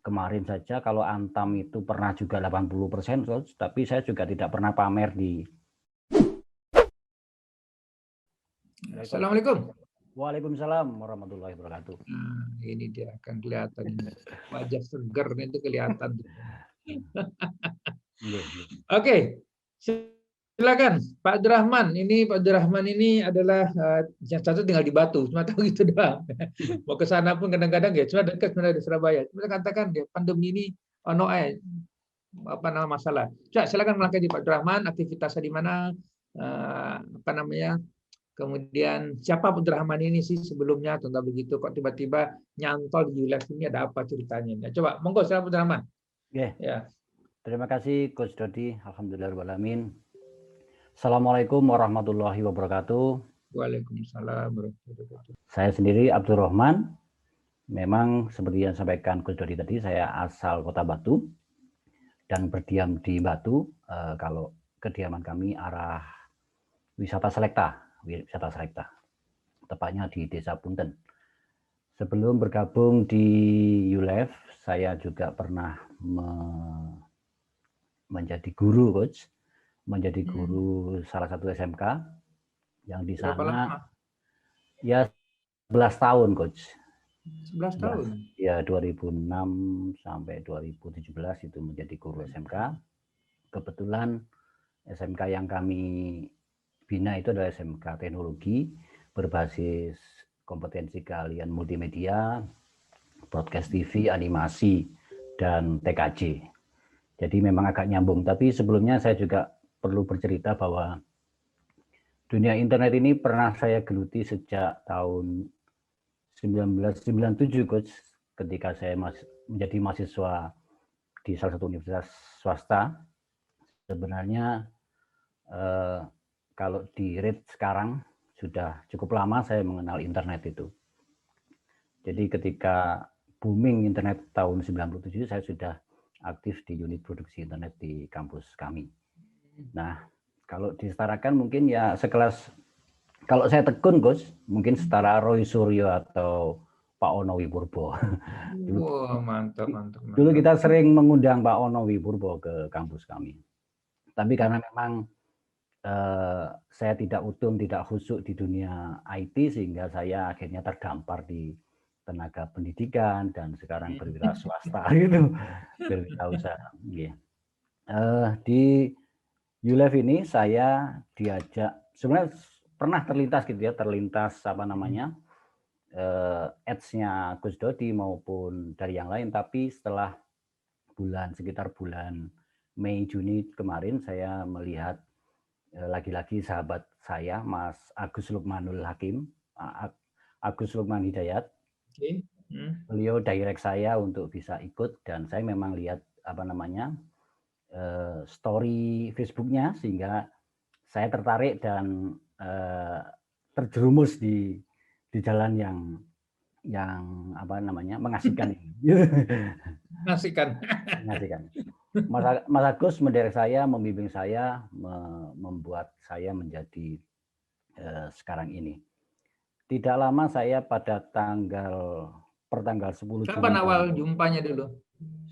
kemarin saja kalau Antam itu pernah juga 80%, Coach, tapi saya juga tidak pernah pamer di. Assalamualaikum. Waalaikumsalam warahmatullahi wabarakatuh. Nah, ini dia akan kelihatan ini. Wajah seger itu kelihatan. Oke, silakan Pak Abdurrahman. Ini Pak Abdurrahman ini adalah yang satu tinggal di Batu, cuma tahu gitu doang. Mau ke sana pun kadang-kadang ya, cuma dekat sebenarnya di Surabaya. Cuma katakan dia pandemi ini ono apa nama masalah. Coba silakan melangkah di Pak Abdurrahman, aktivitasnya di mana, apa namanya. Kemudian siapa Abdurrahman ini sih sebelumnya tentang begitu kok tiba-tiba nyantol di ULEF ini ada apa ceritanya? Ya, coba monggo silakan Abdurrahman. Ya. Terima kasih Coach Dodi. Alhamdulillahirrahmanirrahim. Assalamualaikum warahmatullahi wabarakatuh. Waalaikumsalam warahmatullahi wabarakatuh. Saya sendiri Abdurrahman. Memang seperti yang disampaikan Coach Dodi tadi, saya asal Kota Batu dan berdiam di Batu. Kalau kediaman kami arah wisata Selekta, tepatnya di Desa Punten. Sebelum bergabung di ULEF, saya juga pernah menjadi guru, Coach. Menjadi guru salah satu SMK yang di sana ya 11 tahun, Coach. 11 tahun? Ya, 2006 sampai 2017 itu menjadi guru SMK. Kebetulan SMK yang kami bina itu adalah SMK teknologi berbasis kompetensi keahlian multimedia, broadcast TV, animasi, dan TKJ. Jadi memang agak nyambung. Tapi sebelumnya saya juga perlu bercerita bahwa dunia internet ini pernah saya geluti sejak tahun 1997, Coach, ketika saya menjadi mahasiswa di salah satu universitas swasta. Sebenarnya kalau di rate sekarang sudah cukup lama saya mengenal internet itu. Jadi ketika booming internet tahun 97 saya sudah aktif di unit produksi internet di kampus kami. Nah, kalau disetarakan mungkin ya sekelas, kalau saya tekun, Gus, mungkin setara Roy Suryo atau Pak Ono Wipurbo. Wah, mantap. Dulu kita sering mengundang Pak Ono Wipurbo ke kampus kami. Tapi karena memang saya tidak utuh, tidak khusyuk di dunia IT, sehingga saya akhirnya terdampar di tenaga pendidikan dan sekarang berwira swasta gitu, berwirausaha. Di ULEF ini saya diajak, sebenarnya pernah terlintas apa namanya ads-nya Gus Dodi maupun dari yang lain, tapi setelah sekitar bulan Mei Juni kemarin saya melihat lagi-lagi sahabat saya Mas Agus Lukmanul Hakim, Agus Lukman Hidayat. Beliau direct saya untuk bisa ikut dan saya memang lihat apa namanya story Facebooknya sehingga saya tertarik dan terjerumus di jalan yang apa namanya mengasihkan ini. Mengasihkan. Mas Agus mendirect saya, membimbing saya, membuat saya menjadi sekarang ini. Tidak lama saya pada tanggal 10 Juni. Kapan awal jumpanya dulu?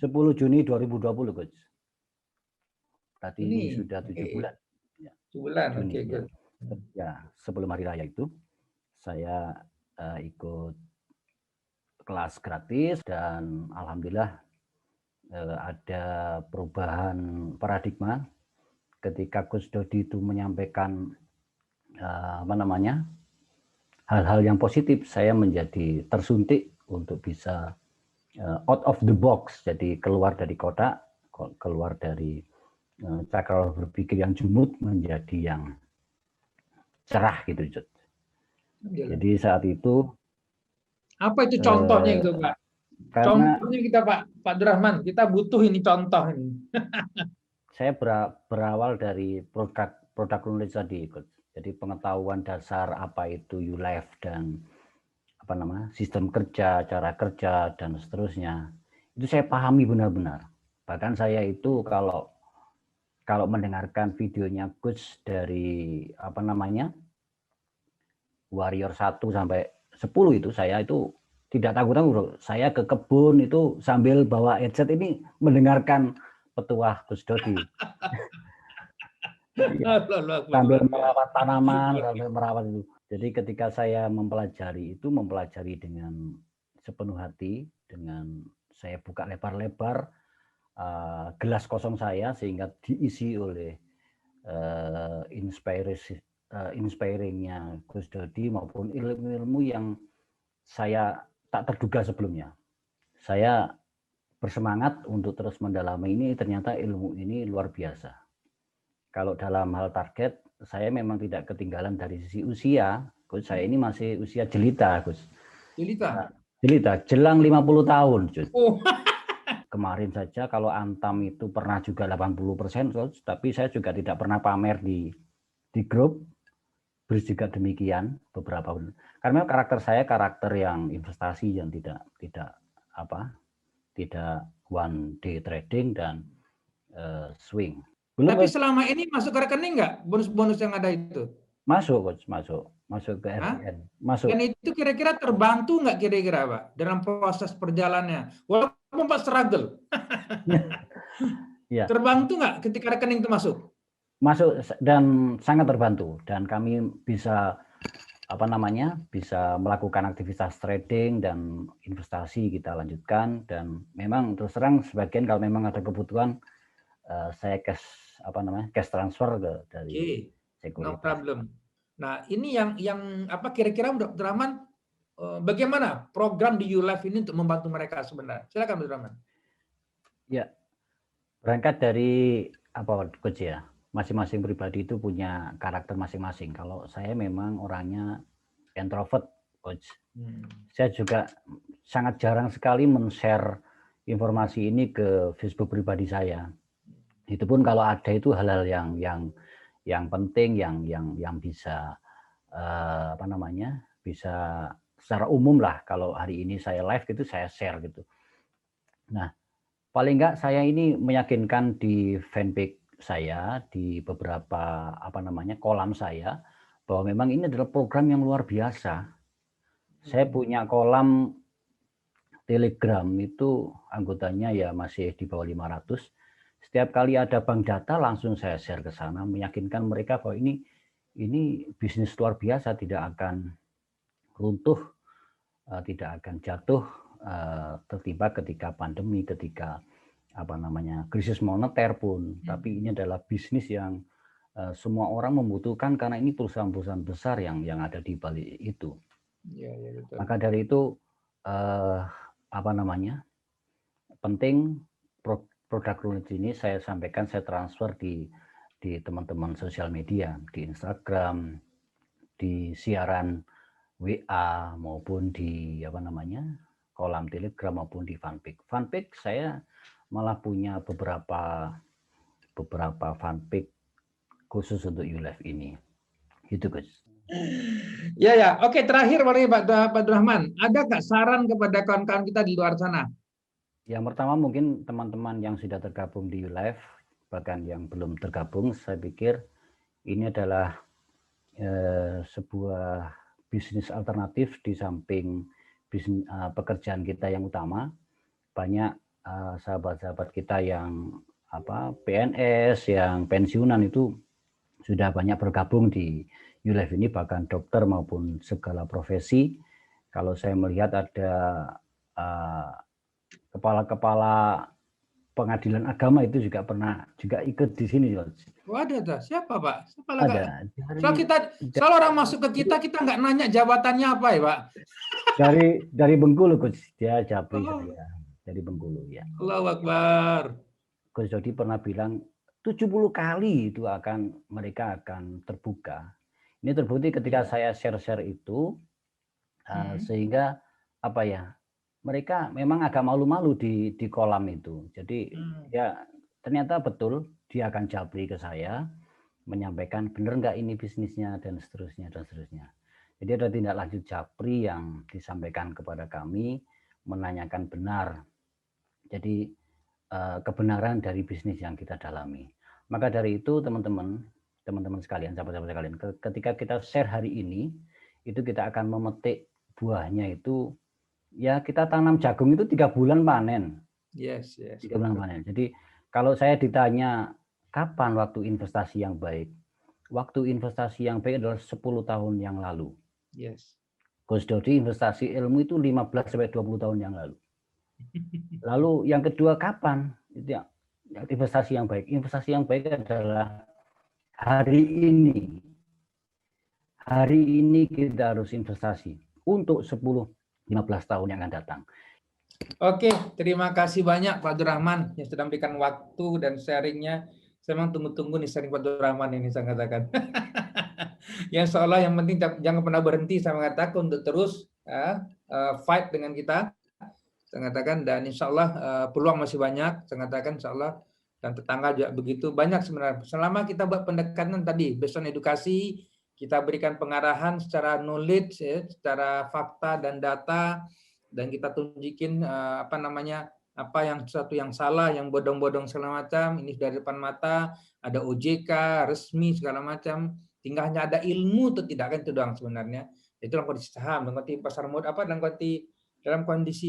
10 Juni 2020, Coach. Tadi ini sudah 7 bulan. Ya. 7 bulan, oke. Ya, sebelum hari raya itu saya ikut kelas gratis dan alhamdulillah ada perubahan paradigma ketika Gus Dodi itu menyampaikan apa namanya hal-hal yang positif. Saya menjadi tersuntik untuk bisa out of the box, jadi keluar dari kotak, keluar dari cakra berpikir yang jumut menjadi yang cerah gitu. Jadi saat itu apa itu contohnya itu, Pak? Contohnya kita Pak Abdurrahman, kita butuh ini contoh ini. Saya berawal dari produk knowledge tadi, jadi pengetahuan dasar apa itu ULEF dan apa namanya sistem kerja, cara kerja dan seterusnya. Itu saya pahami benar-benar. Bahkan saya itu kalau mendengarkan videonya Gus dari apa namanya Warrior 1 sampai 10 itu saya itu tidak tanggung-tanggung. Saya ke kebun itu sambil bawa headset ini mendengarkan petuah Gus Dodi. Ya, sambil merawat tanaman, sambil merawat itu. Jadi ketika saya mempelajari itu, mempelajari dengan sepenuh hati, dengan saya buka lebar-lebar gelas kosong saya sehingga diisi oleh inspiringnya Gus Dodi maupun ilmu-ilmu yang saya tak terduga sebelumnya. Saya bersemangat untuk terus mendalami ini, ternyata ilmu ini luar biasa. Kalau dalam hal target, saya memang tidak ketinggalan dari sisi usia. Gus, saya ini masih usia jelita, Gus. Jelita? Jelita, jelang 50 tahun. Oh. Kemarin saja kalau Antam itu pernah juga 80%, tapi saya juga tidak pernah pamer di grup. Bruce juga demikian beberapa. Karena karakter saya karakter yang investasi yang tidak one day trading dan swing. Belum. Tapi selama ini masuk ke rekening nggak bonus-bonus yang ada itu? Masuk, Coach, masuk ke RPN. Masuk. Dan itu kira-kira terbantu nggak kira-kira Pak dalam proses perjalanannya? Walaupun Pak struggle. Ya. Terbantu nggak ketika rekening itu masuk? Masuk dan sangat terbantu, dan kami bisa bisa melakukan aktivitas trading dan investasi kita lanjutkan, dan memang terus terang sebagian kalau memang ada kebutuhan saya cash transfer dari sekuritas. No problem. Nah, ini yang apa kira-kira Dr. Rahman bagaimana program di YouLife ini untuk membantu mereka sebenarnya? Silakan Dr. Rahman. Ya. Berangkat dari Coach ya. Masing-masing pribadi itu punya karakter masing-masing. Kalau saya memang orangnya introvert, Coach. Saya juga sangat jarang sekali men-share informasi ini ke Facebook pribadi saya. Itu pun kalau ada itu hal-hal yang penting, yang bisa bisa secara umum lah. Kalau hari ini saya live gitu, saya share gitu. Nah, paling enggak saya ini meyakinkan di fanpage saya, di beberapa kolam saya, bahwa memang ini adalah program yang luar biasa. Saya punya kolam Telegram itu anggotanya ya masih di bawah 500. Setiap kali ada bank data langsung saya share ke sana, meyakinkan mereka bahwa ini bisnis luar biasa, tidak akan runtuh, tidak akan jatuh tertimpa ketika pandemi, ketika krisis moneter pun. Tapi ini adalah bisnis yang semua orang membutuhkan karena ini perusahaan-perusahaan besar yang ada di balik itu. Ya, betul. Maka dari itu penting produk Lunit ini saya sampaikan, saya transfer di teman-teman sosial media, di Instagram, di siaran WA maupun di kolam Telegram maupun di fanpage. Fanpage saya malah punya beberapa fanpage khusus untuk YouLife ini. Gitu, Gus. Ya. Oke, terakhir Pak Rahman, ada nggak saran kepada kawan-kawan kita di luar sana? Yang pertama mungkin teman-teman yang sudah tergabung di YouLife, bahkan yang belum tergabung, saya pikir ini adalah sebuah bisnis alternatif di samping bisnis pekerjaan kita yang utama. Banyak sahabat-sahabat kita yang PNS, yang pensiunan itu sudah banyak bergabung di YouLife ini, bahkan dokter maupun segala profesi. Kalau saya melihat ada kepala-kepala pengadilan agama itu juga pernah ikut di sini. Oh, ada. Siapa, Pak? Siapa lagi? Soal orang masuk ke kita nggak nanya jabatannya apa ya, Pak? Dari Bengkulu, Coach. Dia Japri saya. Dari Bengkulu ya. Allahu Akbar. Coach Dodi pernah bilang 70 kali itu mereka akan terbuka. Ini terbukti ketika saya share-share itu, sehingga mereka memang agak malu-malu di kolam itu. Jadi ya ternyata betul dia akan japri ke saya, menyampaikan benar nggak ini bisnisnya dan seterusnya. Jadi ada tindak lanjut japri yang disampaikan kepada kami, menanyakan benar. Jadi kebenaran dari bisnis yang kita dalami. Maka dari itu teman-teman sekalian, sahabat-sahabat sekalian, ketika kita share hari ini, itu kita akan memetik buahnya itu ya kita tanam jagung itu 3 bulan panen. Yes, yes. 3 bulan panen. Jadi kalau saya ditanya kapan waktu investasi yang baik? Waktu investasi yang baik adalah 10 tahun yang lalu. Yes. Coach Dodi investasi ilmu itu 15 sampai 20 tahun yang lalu. Lalu yang kedua kapan? Itu ya, investasi yang baik. Investasi yang baik adalah hari ini. Hari ini kita harus investasi untuk 10-15 tahun yang akan datang. Oke, terima kasih banyak Pak Abdurrahman yang sudah memberikan waktu dan sharingnya. Saya memang tunggu-tunggu nih sharing Pak Abdurrahman ini, saya katakan. Yang seolah yang penting jangan pernah berhenti, saya mengatakan, untuk terus fight dengan kita. Saya katakan, dan insya Allah peluang masih banyak. Saya katakan insya Allah, dan tetangga juga begitu banyak sebenarnya. Selama kita buat pendekatan tadi, based on edukasi, kita berikan pengarahan secara knowledge, ya, secara fakta dan data, dan kita tunjukin apa yang sesuatu yang salah, yang bodong-bodong segala macam, ini dari depan mata, ada OJK resmi segala macam, tinggal hanya ada ilmu atau tidak, kan itu doang sebenarnya. Itu dalam kondisi saham, dalam kondisi pasar modal, dalam kondisi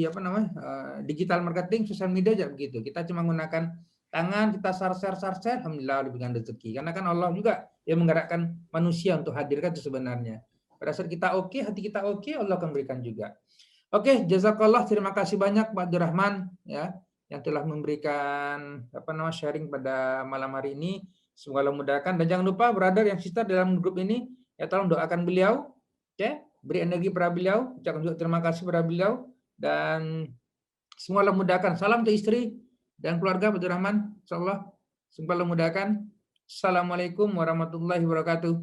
digital marketing, sosial media juga begitu. Kita cuma menggunakan tangan, kita share, alhamdulillah diberikan rezeki. Karena kan Allah juga yang menggerakkan manusia untuk hadirkan itu sebenarnya. Pada saat kita oke, hati kita oke, Allah akan berikan juga. Oke, jazakallah, terima kasih banyak Pak Abdurrahman ya yang telah memberikan sharing pada malam hari ini. Semoga Allah mudahkan, dan jangan lupa brother yang sister dalam grup ini ya, tolong doakan beliau, ya, beri energi pada beliau, ucapkan juga terima kasih pada beliau, dan semoga Allah mudahkan. Salam untuk istri dan keluarga Pak Abdurrahman, insyaallah semoga Allah mudahkan. Assalamualaikum warahmatullahi wabarakatuh.